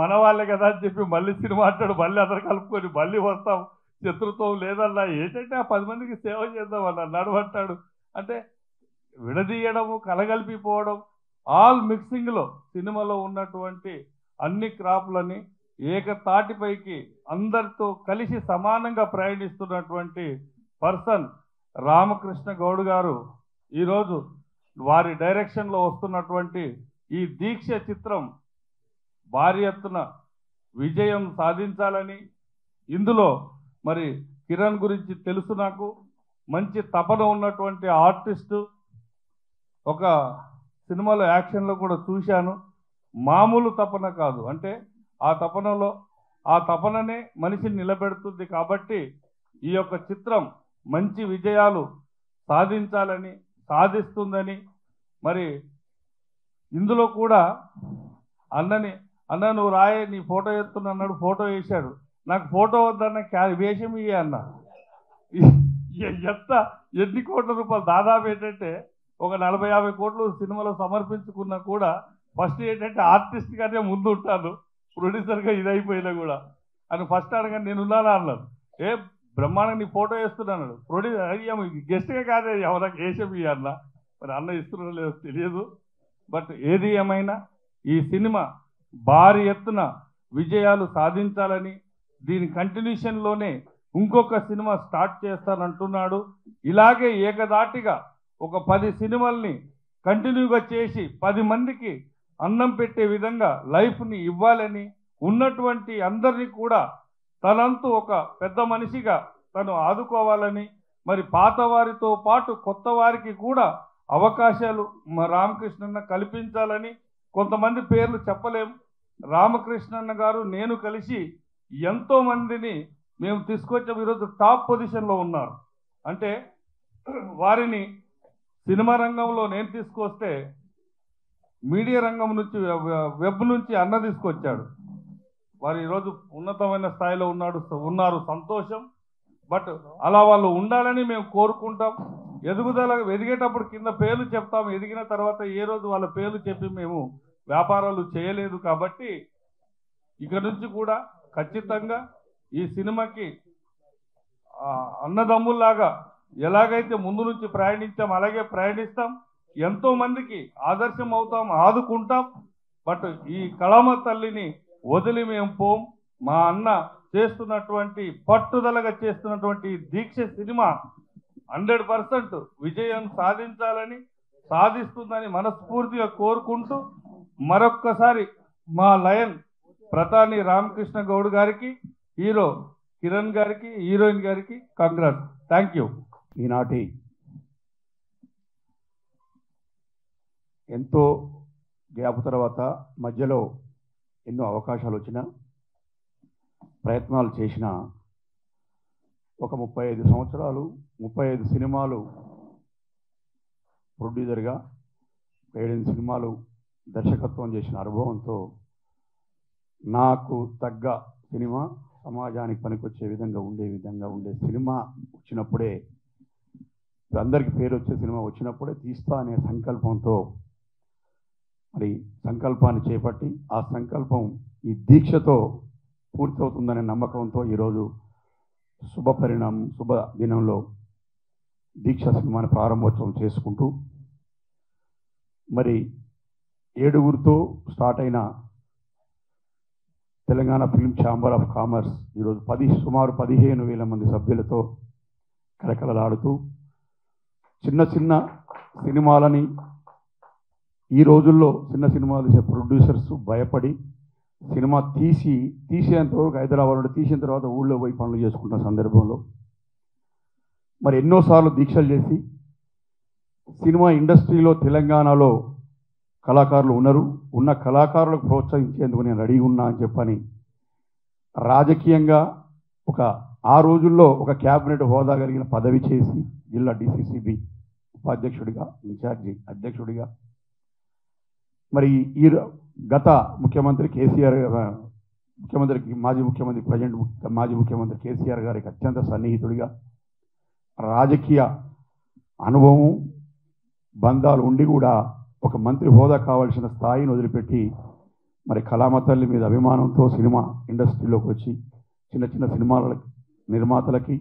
మన వాళ్ళే కదా అని చెప్పి మళ్ళీ సినిమా అంటాడు, మళ్ళీ అందరు కలుపుకొని మళ్ళీ వస్తాం, శత్రుత్వం లేదన్నా, ఏంటంటే ఆ 10 మందికి సేవ చేద్దాం అన్న నడవంటాడు. అంటే విడదీయడము, కలగలిపిపోవడం, ఆల్ మిక్సింగ్లో సినిమాలో ఉన్నటువంటి అన్ని క్రాప్లని ఏకతాటిపైకి అందరితో కలిసి సమానంగా ప్రయాణిస్తున్నటువంటి పర్సన్ రామకృష్ణ గౌడ్ గారు ఈరోజు వారి డైరెక్షన్లో వస్తున్నటువంటి ఈ దీక్ష చిత్రం భారీ ఎత్తున విజయం సాధించాలని, ఇందులో మరి కిరణ్ గురించి తెలుసు నాకు, మంచి తపన ఉన్నటువంటి ఆర్టిస్టు. ఒక సినిమాలో యాక్షన్లో కూడా చూశాను, మామూలు తపన కాదు, అంటే ఆ తపననే మనిషిని నిలబెడుతుంది. కాబట్టి ఈ యొక్క చిత్రం మంచి విజయాలు సాధించాలని, సాధిస్తుందని, మరి ఇందులో కూడా అన్న నువ్వు రాయే, నీ ఫోటో ఎత్తున్నా అన్నాడు, ఫోటో వేశాడు. నాకు ఫోటో వద్దన్న వేషం ఇయ్య అన్న. ఎన్ని కోట్ల రూపాయలు, దాదాపు ఏంటంటే ఒక 40-50 కోట్లు సినిమాలో సమర్పించుకున్నా కూడా ఫస్ట్ ఏంటంటే ఆర్టిస్ట్గానే ముందు ఉంటాను, ప్రొడ్యూసర్గా ఇదైపోయినా కూడా అని ఫస్ట్ అనగా నేనున్నానా అన్నాను. బ్రహ్మాండంగా నీ ఫోటో వేస్తున్నాను. ప్రొడ్యూసర్ గెస్ట్గా కాదే ఎవరికి వేషం ఇయ్య అన్న. మరి అన్న ఇస్తున్నా లేదో తెలియదు. బట్ ఏది ఏమైనా ఈ సినిమా భారీ ఎత్తున విజయాలు సాధించాలని, దీని కంటిన్యూషన్లోనే ఇంకొక సినిమా స్టార్ట్ చేస్తానంటున్నాడు. ఇలాగే ఏకదాటిగా ఒక 10 సినిమాల్ని కంటిన్యూగా చేసి 10 మందికి అన్నం పెట్టే విధంగా లైఫ్ని ఇవ్వాలని, ఉన్నటువంటి అందరినీ కూడా తనంతు ఒక పెద్ద మనిషిగా తను ఆదుకోవాలని, మరి పాత వారితో పాటు కొత్త వారికి కూడా అవకాశాలు మా రామకృష్ణన్న కల్పించాలని. కొంతమంది పేర్లు చెప్పలేం, రామకృష్ణన్న గారు నేను కలిసి ఎంతో మందిని మేము తీసుకొచ్చాం, ఈరోజు టాప్ పొజిషన్లో ఉన్నారు. అంటే వారిని సినిమా రంగంలో నేను తీసుకొస్తే మీడియా రంగం నుంచి, వెబ్ నుంచి అన్న తీసుకొచ్చాడు. వారు ఈరోజు ఉన్నతమైన స్థాయిలో ఉన్నారు, సంతోషం. బట్ అలా వాళ్ళు ఉండాలని మేము కోరుకుంటాం. ఎదిగేటప్పుడు కింద పేర్లు చెప్తాం, ఎదిగిన తర్వాత ఏ రోజు వాళ్ళ పేర్లు చెప్పి మేము వ్యాపారాలు చేయలేదు. కాబట్టి ఇక నుంచి కూడా ఖచ్చితంగా ఈ సినిమాకి అన్నదమ్ముల్లాగా ఎలాగైతే ముందు నుంచి ప్రయాణించాం అలాగే ప్రయాణిస్తాం, ఎంతో మందికి ఆదర్శం అవుతాం, ఆదుకుంటాం. బట్ ఈ కళామ తల్లిని వదిలి మేము పోం. మా అన్న చేస్తున్నటువంటి పట్టుదలగా చేస్తున్నటువంటి దీక్ష సినిమా 100% విజయం సాధించాలని, సాధిస్తుందని మనస్ఫూర్తిగా కోరుకుంటూ మరొక్కసారి మా లయన్ ప్రతాని రామకృష్ణ గౌడ్ గారికి, హీరో కిరణ్ గారికి, హీరోయిన్ గారికి కంగ్రాట్స్. Thank you. ఈనాటి ఎంతో గ్యాప్ తర్వాత మధ్యలో ఎన్నో అవకాశాలు వచ్చినా, ప్రయత్నాలు చేసిన ఒక 35 సంవత్సరాలు 35 సినిమాలు ప్రొడ్యూసర్గా 7 సినిమాలు దర్శకత్వం చేసిన అనుభవంతో నాకు తగ్గ సినిమా సమాజానికి పనికొచ్చే విధంగా ఉండే సినిమా వచ్చినప్పుడే, అందరికీ పేరు వచ్చే సినిమా వచ్చినప్పుడే తీస్తా అనే సంకల్పంతో మరి సంకల్పాన్ని చేపట్టి ఆ సంకల్పం ఈ దీక్షతో పూర్తవుతుందనే నమ్మకంతో ఈరోజు శుభ దినంలో దీక్ష సినిమాని ప్రారంభోత్సవం చేసుకుంటూ మరి 7గురితో స్టార్ట్ అయిన Telangana film chamber of commerce ఈరోజు సుమారు 15,000 మంది సభ్యులతో కలకలలాడుతూ చిన్న చిన్న సినిమాలని ఈ రోజుల్లో చిన్న సినిమాలు తీసే ప్రొడ్యూసర్స్ భయపడి సినిమా తీసేంతవరకు హైదరాబాద్ తీసిన తర్వాత ఊళ్ళో పోయి పనులు చేసుకుంటున్న సందర్భంలో మరి ఎన్నోసార్లు దీక్షలు చేసి సినిమా ఇండస్ట్రీలో తెలంగాణలో కళాకారులు ఉన్న కళాకారులకు ప్రోత్సహించేందుకు నేను రెడీ ఉన్నా అని చెప్పని రాజకీయంగా ఆ రోజుల్లో ఒక క్యాబినెట్ హోదా కలిగిన పదవి చేసి జిల్లా డిసిసిబి ఉపాధ్యక్షుడిగా ఇన్ఛార్జి అధ్యక్షుడిగా మరి ఈ గత ముఖ్యమంత్రి కేసీఆర్ మాజీ ముఖ్యమంత్రి కేసీఆర్ గారికి అత్యంత సన్నిహితుడిగా రాజకీయ అనుభవం బంధాలు ఉండి కూడా ఒక మంత్రి హోదా కావాల్సిన స్థాయిని వదిలిపెట్టి మరి కళామ తల్లి మీద అభిమానంతో సినిమా ఇండస్ట్రీలోకి వచ్చి చిన్న చిన్న సినిమాల నిర్మాతలకి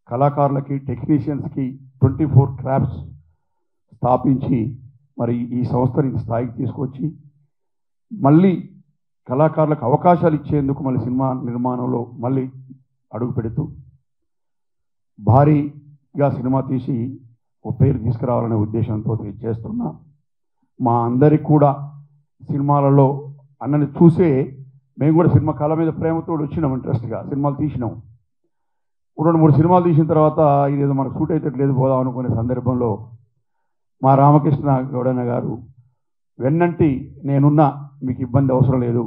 కళాకారులకి టెక్నీషియన్స్కి 24 క్రాఫ్ట్స్ స్థాపించి మరి ఈ సంస్థని స్థాయికి తీసుకొచ్చి మళ్ళీ కళాకారులకు అవకాశాలు ఇచ్చేందుకు మళ్ళీ సినిమా నిర్మాణంలో మళ్ళీ అడుగు పెడుతూ భారీగా సినిమా తీసి ఒక పేరు తీసుకురావాలనే ఉద్దేశంతో చేస్తున్నా. మా అందరికి కూడా సినిమాలలో అన్నని చూసే మేము కూడా సినిమా కళ మీద ప్రేమతో వచ్చినాం, ఇంట్రెస్ట్గా సినిమాలు తీసినాం. 2-3 సినిమాలు తీసిన తర్వాత ఇదేదో మనకు సూట్ అయితే పోదాం అనుకునే సందర్భంలో మా రామకృష్ణ గౌడన్న గారు వెన్నంటి నేనున్నా, మీకు ఇబ్బంది అవసరం లేదు,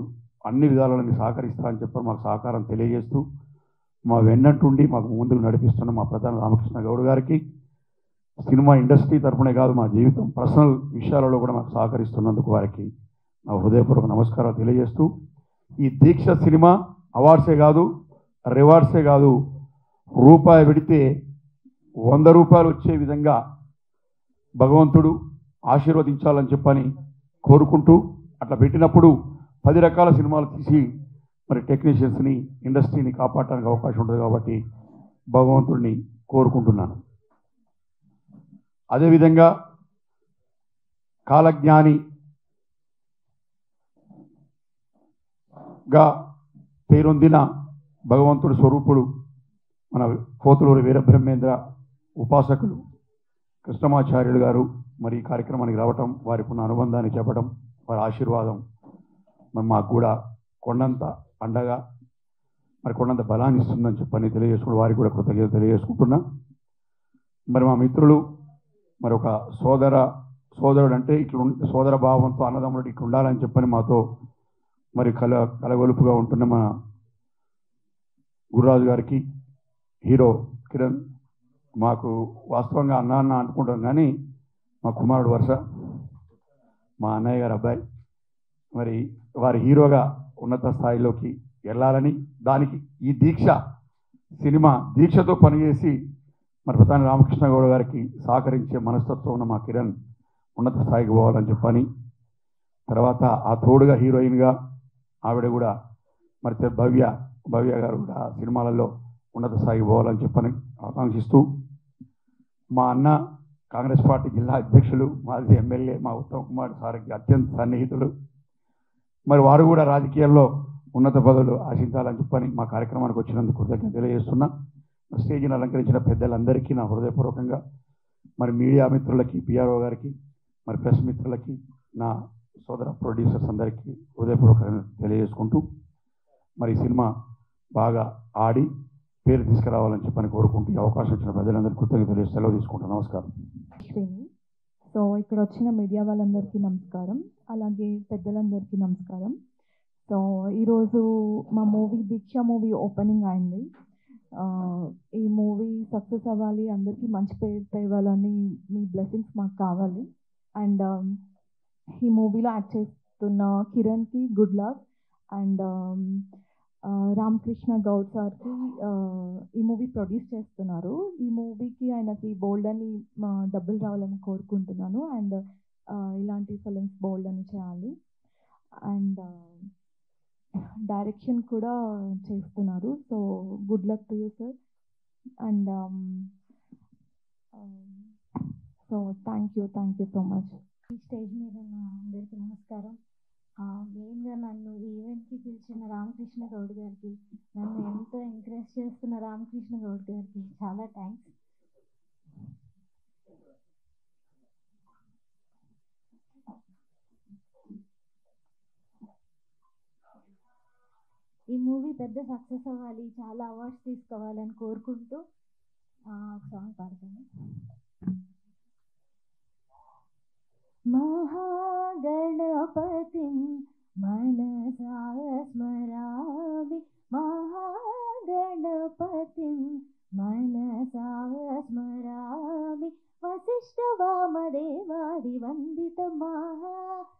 అన్ని విధాలలో మీకు సహకరిస్తా అని చెప్పి మాకు సహకారం తెలియజేస్తూ మా వెన్నంటుండి మాకు ముందుకు నడిపిస్తున్న మా ప్రధాన రామకృష్ణ గౌడ్ గారికి సినిమా ఇండస్ట్రీ తరఫునే కాదు మా జీవితం పర్సనల్ విషయాలలో కూడా మాకు సహకరిస్తున్నందుకు వారికి నా హృదయపూర్వక నమస్కారాలు తెలియజేస్తూ ఈ దీక్ష సినిమా అవార్డ్సే కాదు రివార్డ్సే కాదు, రూపాయి పెడితే 100 రూపాయలు వచ్చే విధంగా భగవంతుడు ఆశీర్వదించాలని చెప్పని కోరుకుంటూ అట్లా పెట్టినప్పుడు 10 రకాల సినిమాలు తీసి మరి టెక్నీషియన్స్ని ఇండస్ట్రీని కాపాడడానికి అవకాశం ఉంటుంది కాబట్టి భగవంతుడిని కోరుకుంటున్నాను. అదేవిధంగా కాలజ్ఞానిగా పేరొందిన భగవంతుడి స్వరూపుడు మన కోతులూరి వీరబ్రహ్మేంద్ర ఉపాసకులు కృష్ణమాచార్యులు గారు మరి ఈ కార్యక్రమానికి రావటం, వారికి ఉన్న అనుబంధాన్ని చెప్పడం, వారి ఆశీర్వాదం మరి మాకు కూడా కొండంత అండగా మరి కొండంత బలాన్ని ఇస్తుందని చెప్పని తెలియజేసుకుంటూ వారికి కూడా కృతజ్ఞత తెలియజేసుకుంటున్నా. మరి మా మిత్రులు మరి ఒక సోదరుడు అంటే సోదర భావంతో అన్నదమ్ముడు ఇట్లా ఉండాలని చెప్పని మాతో మరి కలగొలుపుగా ఉంటున్న మా గురురాజు గారికి, హీరో కిరణ్, మాకు వాస్తవంగా అన్న అనుకుంటాం కానీ మా కుమారుడు వరుస మా అన్నయ్య గారు అబ్బాయి, మరి వారి హీరోగా ఉన్నత స్థాయిలోకి వెళ్ళాలని దానికి ఈ దీక్షతో పనిచేసి మరి ప్రధాని రామకృష్ణ గౌడ్ గారికి సహకరించే మనస్తత్వం ఉన్న మా కిరణ్ ఉన్నత స్థాయికి పోవాలని చెప్పని, తర్వాత ఆ తోడుగా హీరోయిన్గా ఆవిడ కూడా మరి భవ్య గారు కూడా సినిమాలలో ఉన్నత స్థాయికి పోవాలని చెప్పని ఆకాంక్షిస్తూ మా అన్న కాంగ్రెస్ పార్టీ జిల్లా అధ్యక్షులు మాజీ ఎమ్మెల్యే మా ఉత్తమ్ కుమార్ సార్కి అత్యంత సన్నిహితులు, మరి వారు కూడా రాజకీయాల్లో ఉన్నత పదవులు ఆశించాలని చెప్పని మా కార్యక్రమానికి వచ్చినందుకు కృతజ్ఞత తెలియజేస్తున్నా. స్టేజ్ని అలంకరించిన పెద్దలందరికీ నా హృదయపూర్వకంగా, మరి మీడియా మిత్రులకి, పిఆర్ఓ గారికి, మరి ప్రెస్ మిత్రులకి, నా సోదర ప్రొడ్యూసర్స్ అందరికీ హృదయపూర్వకంగా తెలియజేసుకుంటూ మరి సినిమా బాగా ఆడి పేరు తీసుకురావాలని చెప్పని కోరుకుంటూ ఈ అవకాశం ఇచ్చిన ప్రజలందరికీ కృతజ్ఞత తెలియజేసి సెలవు తీసుకుంటాను. నమస్కారం. సో ఇక్కడ వచ్చిన మీడియా వాళ్ళందరికీ నమస్కారం, అలాగే పెద్దలందరికీ నమస్కారం. సో ఈరోజు మా దీక్ష మూవీ ఓపెనింగ్ అయింది. ఈ మూవీ సక్సెస్ అవ్వాలి, అందరికీ మంచి పేరు తేవాలని మీ బ్లెస్సింగ్స్ మాకు కావాలి. అండ్ ఈ మూవీలో యాక్ట్ చేస్తున్న కిరణ్కి good luck. And Ramakrishna Goud సార్కి ఈ మూవీ ప్రొడ్యూస్ చేస్తున్నారు. ఈ మూవీకి ఆయనకి బోల్డ్ అని డబ్బులు రావాలని కోరుకుంటున్నాను. అండ్ ఇలాంటి ఫిలిమ్స్ బోల్డ్ అని చేయాలి. అండ్ డైరెక్షన్ కూడా చేస్తున్నారు. So good luck to you sir. And so thank you so much. ఈ స్టేజ్ మీద ఉన్న అందరికీ నమస్కారం. మెయిన్గా నన్ను ఈ ఈవెంట్కి పిలిచిన రామకృష్ణ గౌడ్ గారికి, నన్ను ఎంతో ఎంకరేజ్ చేస్తున్న రామకృష్ణ గౌడ్ గారికి చాలా థ్యాంక్స్. ఈ మూవీ పెద్ద సక్సెస్ అవ్వాలి, చాలా అవార్డ్స్ తీసుకోవాలని కోరుకుంటూ సాంగ్ పాడతాను. మహాగణపతిం మనసా స్మరామి, మహాగణపతిం మనసా స్మరామి, వశిష్ఠ వామదేవాది వందిత మహాగణపతిం,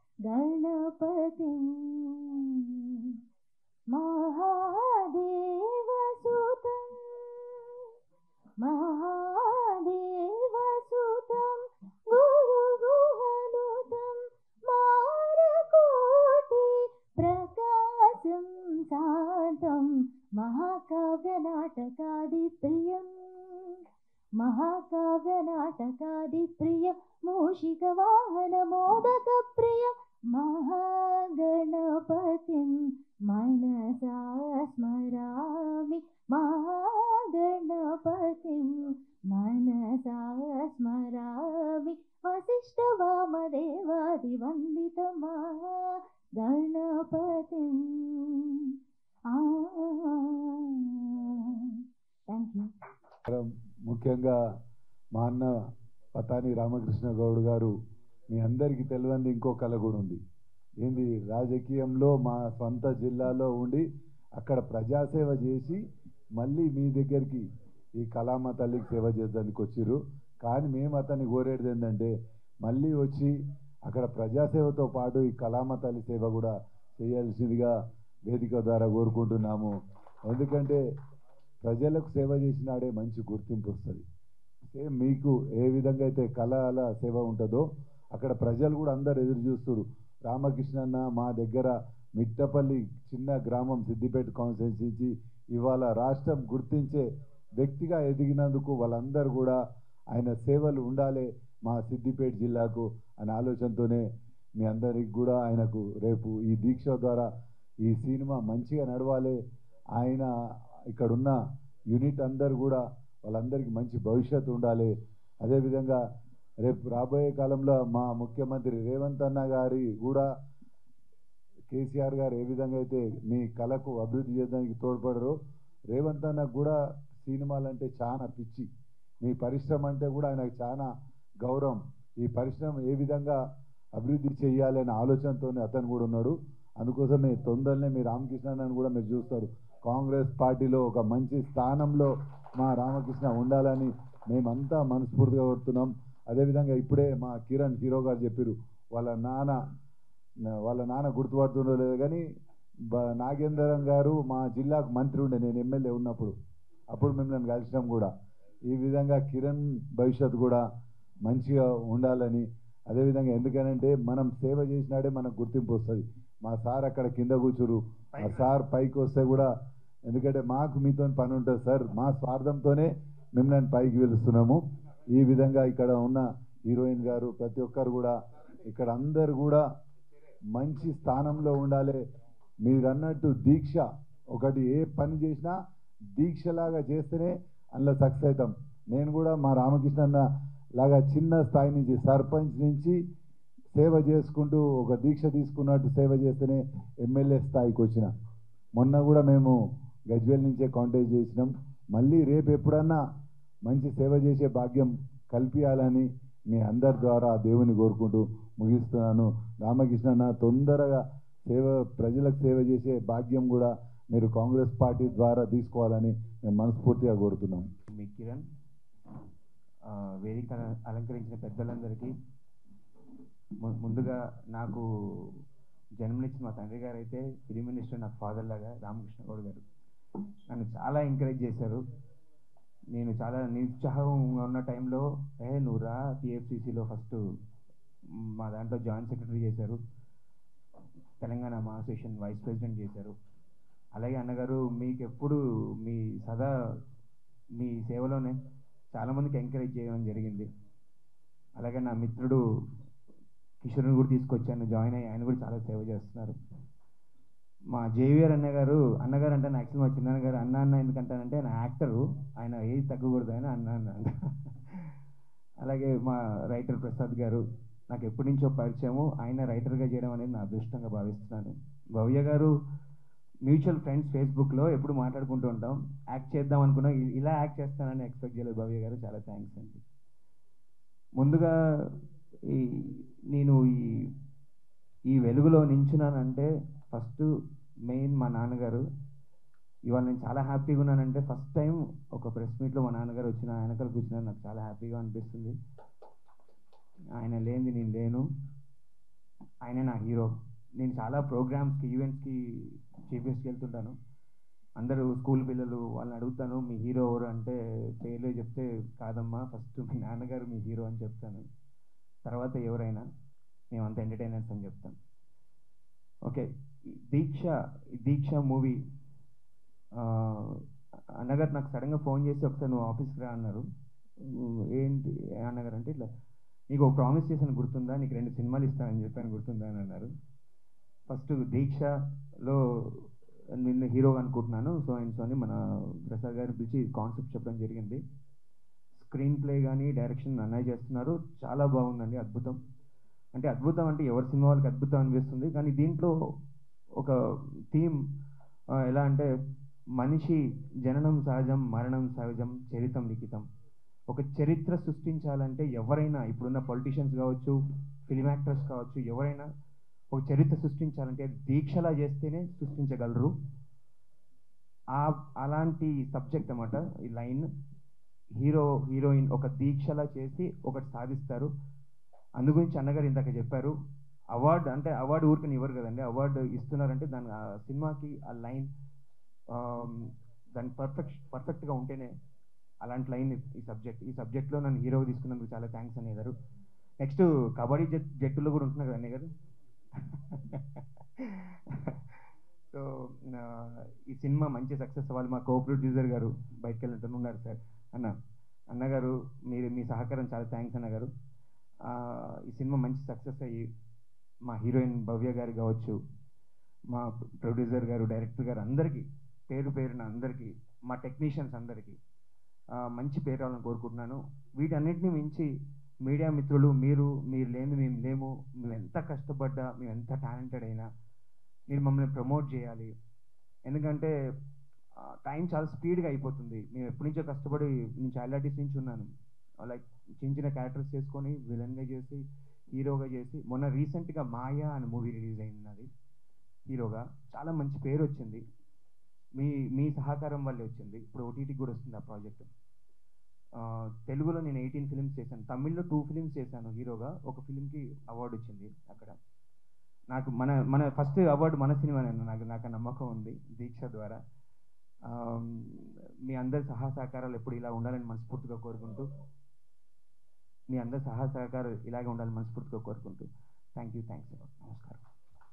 మహాదేవసుతం మహాదేవసుతం గురుగుహనుతం మారకోటి ప్రకాశం శాంతం, మహాకావ్యనాటకాది ప్రియం మహాకావ్యనాటకాది ప్రియం, మూషిక వాహన మోదక ప్రియం, మహాగణపతిం మనసా స్మరామి, మహాగణపతిం మనసా స్మరామి, వశిష్ఠ వామదేవాది వందిత మహాగణపతిం. Thank you. ముఖ్యంగా మా అన్న పతాని రామకృష్ణ గౌడ్ గారు, మీ అందరికీ తెలియంది ఇంకో కళ కూడా ఉంది. ఏంది, రాజకీయంలో మా సొంత జిల్లాలో ఉండి అక్కడ ప్రజాసేవ చేసి మళ్ళీ మీ దగ్గరికి ఈ కళామ తల్లికి సేవ చేద్దానికి వచ్చిర్రు. కానీ మేము అతన్ని కోరేది ఏంటంటే మళ్ళీ వచ్చి అక్కడ ప్రజాసేవతో పాటు ఈ కళామ తల్లి సేవ కూడా చేయాల్సిందిగా వేదిక ద్వారా కోరుకుంటున్నాము. ఎందుకంటే ప్రజలకు సేవ చేసినాడే మంచి గుర్తింపు వస్తుంది. సేమ్ మీకు ఏ విధంగా అయితే కళల సేవ ఉంటుందో అక్కడ ప్రజలు కూడా అందరు ఎదురు చూస్తున్నారు. రామకృష్ణన్న మా దగ్గర మిట్టపల్లి చిన్న గ్రామం సిద్దిపేట కాన్స్టిట్యున్సీ ఇవాళ రాష్ట్రం గుర్తించే వ్యక్తిగా ఎదిగినందుకు వాళ్ళందరూ కూడా ఆయన సేవలు ఉండాలి మా సిద్దిపేట జిల్లాకు అనే ఆలోచనతోనే మీ అందరికి కూడా ఆయనకు రేపు ఈ దీక్ష ద్వారా ఈ సినిమా మంచిగా నడవాలి. ఆయన ఇక్కడున్న యూనిట్ అందరు కూడా వాళ్ళందరికీ మంచి భవిష్యత్తు ఉండాలి. అదేవిధంగా రేపు రాబోయే కాలంలో మా ముఖ్యమంత్రి రేవంత్ అన్న గారి కూడా కేసీఆర్ గారు ఏ విధంగా అయితే మీ కళకు అభివృద్ధి చేయడానికి తోడ్పడరు, రేవంత్ అన్నకు కూడా సినిమాలంటే చాలా పిచ్చి. మీ పరిశ్రమ అంటే కూడా ఆయనకు చాలా గౌరవం. ఈ పరిశ్రమ ఏ విధంగా అభివృద్ధి చేయాలనే ఆలోచనతోనే అతను కూడా ఉన్నాడు. అందుకోసమే తొందరనే మీ రామకృష్ణని కూడా మీరు చూస్తారు. కాంగ్రెస్ పార్టీలో ఒక మంచి స్థానంలో మా రామకృష్ణ ఉండాలని మేమంతా మనస్ఫూర్తిగా కోరుతున్నాం. అదేవిధంగా ఇప్పుడే మా కిరణ్ హీరో గారు చెప్పారు, వాళ్ళ నాన్న గుర్తుపడుతుండో లేదు కానీ నాగేంద్రం గారు మా జిల్లాకు మంత్రి ఉండే, నేను ఎమ్మెల్యే ఉన్నప్పుడు, అప్పుడు మిమ్మల్ని కలిసినాం కూడా. ఈ విధంగా కిరణ్ భవిష్యత్తు కూడా మంచిగా ఉండాలని, అదేవిధంగా ఎందుకనంటే మనం సేవ చేసినాడే మనకు గుర్తింపు వస్తుంది. మా సార్ అక్కడ కింద కూర్చురు, ఆ సార్ పైకి వస్తే కూడా, ఎందుకంటే మాకు మీతో పని ఉంటుంది సార్, మా స్వార్థంతోనే మిమ్మల్ని పైకి పిలుస్తున్నాము. ఈ విధంగా ఇక్కడ ఉన్న హీరోయిన్ గారు ప్రతి ఒక్కరు కూడా ఇక్కడ అందరు కూడా మంచి స్థానంలో ఉండాలి. మీరు అన్నట్టు దీక్ష ఒకటి, ఏ పని చేసినా దీక్షలాగా చేస్తేనే అందులో సక్సెస్ అవుతాం. నేను కూడా మా రామకృష్ణ అన్న లాగా చిన్న స్థాయి నుంచి సర్పంచ్ నుంచి సేవ చేసుకుంటూ ఒక దీక్ష తీసుకున్నట్టు సేవ చేస్తేనే ఎమ్మెల్యే స్థాయికి వచ్చిన. మొన్న కూడా మేము గజ్వేల్ నుంచే కాంటాక్ట్ చేసినాం. మళ్ళీ రేపు ఎప్పుడన్నా మంచి సేవ చేసే భాగ్యం కల్పించాలని మీ అందరి ద్వారా దేవుని కోరుకుంటూ ముగిస్తున్నాను. రామకృష్ణ తొందరగా ప్రజలకు సేవ చేసే భాగ్యం కూడా మీరు కాంగ్రెస్ పార్టీ ద్వారా తీసుకోవాలని మేము మనస్ఫూర్తిగా కోరుతున్నాం. మీ కిరణ్, వేదిక అలంకరించిన పెద్దలందరికీ, ముందుగా నాకు జన్మనిచ్చిన మా తండ్రి గారు అయితే ఫిలిం మినిస్టర్, నాకు ఫాదర్ లాగా రామకృష్ణ గౌడ్ గారు నన్ను చాలా ఎంకరేజ్ చేశారు. నేను చాలా నిరుత్సాహంగా ఉన్న టైంలో నువ్వు రా టీఎఫ్సీసీలో ఫస్ట్ మా దాంట్లో జాయింట్ సెక్రటరీ చేశారు, తెలంగాణ మా అసోసియేషన్ వైస్ ప్రెసిడెంట్ చేశారు. అలాగే అన్నగారు మీకు ఎప్పుడు సదా మీ సేవలోనే చాలామందికి ఎంకరేజ్ చేయడం జరిగింది. అలాగే నా మిత్రుడు కిషోర్ని కూడా తీసుకొచ్చాను, జాయిన్ అయ్యి ఆయన కూడా చాలా సేవ చేస్తున్నారు. మా జేవిఆర్ అన్నగారు అంటే నా యాక్చువల్ మా చిన్నగారు అన్న ఎందుకంటానంటే ఆయన యాక్టరు, ఆయన ఏజ్ తగ్గకూడదు అని అన్న. అలాగే మా రైటర్ ప్రసాద్ గారు నాకు ఎప్పటి నుంచో పరిచయము, ఆయన రైటర్గా చేయడం అనేది నా అదృష్టంగా భావిస్తున్నాను. భవ్య గారు మ్యూచువల్ ఫ్రెండ్స్, ఫేస్బుక్లో ఎప్పుడు మాట్లాడుకుంటూ ఉంటాం, యాక్ట్ చేద్దాం అనుకున్నా, ఇలా యాక్ట్ చేస్తానని ఎక్స్పెక్ట్ చేయలేదు. భవ్య గారు చాలా థ్యాంక్స్ అండి. ముందుగా నేను ఈ వెలుగులో నించున్నానంటే ఫస్ట్ మెయిన్ మా నాన్నగారు. ఇవాళ నేను చాలా హ్యాపీగా ఉన్నానంటే ఫస్ట్ టైం ఒక ప్రెస్ మీట్లో మా నాన్నగారు వచ్చిన వెనకాల కూర్చున్నా, నాకు చాలా హ్యాపీగా అనిపిస్తుంది. ఆయన లేనిది నేను లేను, ఆయన నా హీరో. నేను చాలా ప్రోగ్రామ్స్కి, ఈవెంట్స్కి చీఫ్ గెస్ట్కి వెళ్తుంటాను. అందరూ స్కూల్ పిల్లలు వాళ్ళని అడుగుతాను, మీ హీరో ఎవరు అంటే పేర్లు చెప్తే కాదమ్మా, ఫస్ట్ మీ నాన్నగారు మీ హీరో అని చెప్తాను, తర్వాత ఎవరైనా మేమంతా ఎంటర్టైనర్స్ అని చెప్తాను. ఓకే, దీక్ష మూవీ అన్నగారు నాకు సడన్గా ఫోన్ చేసి ఒకసారి నువ్వు ఆఫీస్కి రా అన్నారు. ఏంటి అన్నగారు అంటే ఇట్లా నీకు ఒక ప్రామిస్ చేశాను గుర్తుందా, నీకు 2 సినిమాలు ఇస్తానని చెప్పాను గుర్తుందా అని అన్నారు. ఫస్ట్ దీక్షలో నిన్ను హీరోగా అనుకుంటున్నాను, సో అని మన ప్రసాద్ గారిని పిలిచి కాన్సెప్ట్ చెప్పడం జరిగింది. స్క్రీన్ ప్లే కానీ డైరెక్షన్ అన్నయ్య చేస్తున్నారు, చాలా బాగుందండి, అద్భుతం. అంటే అద్భుతం అంటే ఎవరి సినిమా వాళ్ళకి అద్భుతం అనిపిస్తుంది, కానీ దీంట్లో ఒక థీమ్ ఎలా అంటే మనిషి జననం సహజం, మరణం సహజం, చరితం లిఖితం. ఒక చరిత్ర సృష్టించాలంటే ఎవరైనా, ఇప్పుడున్న పొలిటీషియన్స్ కావచ్చు, ఫిలిం యాక్టర్స్ కావచ్చు, ఎవరైనా ఒక చరిత్ర సృష్టించాలంటే దీక్షలా చేస్తేనే సృష్టించగలరు. అలాంటి సబ్జెక్ట్ అన్నమాట ఈ లైన్. హీరోయిన్ ఒక దీక్షలా చేసి ఒకటి సాధిస్తారు. అందుగురించి అన్నగారు ఇందాక చెప్పారు, అవార్డు ఊరికని ఇవ్వరు కదండి, అవార్డు ఇస్తున్నారంటే దాని ఆ సినిమాకి ఆ లైన్ దాని పర్ఫెక్ట్గా ఉంటేనే అలాంటి లైన్ ఈ సబ్జెక్ట్లో నన్ను హీరోగా తీసుకున్నందుకు చాలా థ్యాంక్స్ అన్నయ్య గారు. నెక్స్ట్ కబడ్డీ జట్టులో కూడా ఉంటున్నారు కదా అన్నయ్య గారు. సో ఈ సినిమా మంచి సక్సెస్ అవ్వాలి. మా కో ప్రొడ్యూసర్ గారు బయటకు వెళ్ళినట్టు ఉన్నారు సార్. అన్నగారు మీ సహకారం చాలా థ్యాంక్స్ అన్నగారు. ఈ సినిమా మంచి సక్సెస్ అయ్యి మా హీరోయిన్ భవ్య గారు కావచ్చు, మా ప్రొడ్యూసర్ గారు, డైరెక్టర్ గారు అందరికీ పేరున అందరికీ, మా టెక్నీషియన్స్ అందరికీ మంచి పేరు రావాలని కోరుకుంటున్నాను. వీటన్నిటిని మించి మీడియా మిత్రులు, మీరు లేని మేము లేము. మేము ఎంత కష్టపడ్డా, మేము ఎంత టాలెంటెడ్ అయినా మీరు మమ్మల్ని ప్రమోట్ చేయాలి. ఎందుకంటే టైం చాలా స్పీడ్గా అయిపోతుంది. మేము ఎప్పటి నుంచో కష్టపడి, నేను చైల్డ్ ఆర్టిస్ట్ నుంచి ఉన్నాను, లైక్ చిన్న క్యారెక్టర్స్ చేసుకొని విలన్గా చేసి, హీరోగా చేసి, మొన్న రీసెంట్గా మాయా అనే మూవీ రిలీజ్ అయింది అది హీరోగా. చాలా మంచి పేరు వచ్చింది, మీ సహకారం వల్లే వచ్చింది. ఇప్పుడు ఓటీటీకి కూడా వస్తుంది ఆ ప్రాజెక్ట్. తెలుగులో నేను 18 ఫిలిమ్స్ చేశాను, తమిళ్లో 2 ఫిలిమ్స్ చేశాను హీరోగా. ఒక ఫిలింకి అవార్డు వచ్చింది అక్కడ. నాకు మన ఫస్ట్ అవార్డు మన సినిమానే, నాకు నమ్మకం ఉంది దీక్ష ద్వారా. మీ అందరి సహకారాలు ఎప్పుడు ఇలా ఉండాలని మనస్ఫూర్తిగా కోరుకుంటూ, మీ అందరి సహకారాలు ఇలాగే ఉండాలని మనస్ఫూర్తిగా కోరుకుంటూ థ్యాంక్స్. నమస్కారం.